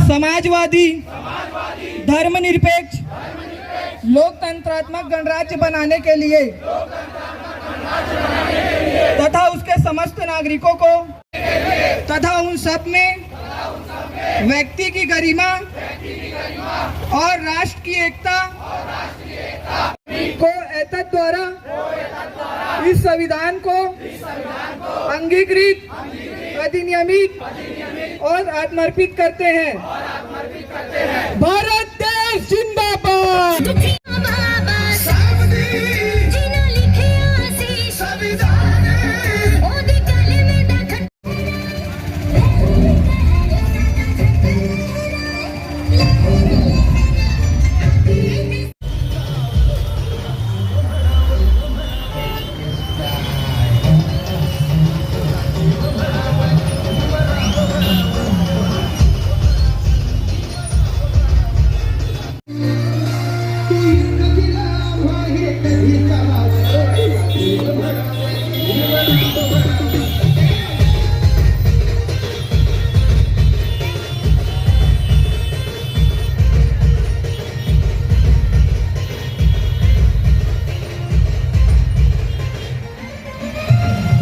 समाजवादी, धर्मनिरपेक्ष, लोकतंत्रात्मक गणराज्य बनाने के लिए तथा उसके समस्त नागरिकों को तथा उन सब में व्यक्ति की गरिमा और राष्ट्र की एकता को एतद द्वारा इस संविधान को अंगीकृत, अधिनियमित और आत्मर्पित करते हैं। भारत देश जिंदाबाद।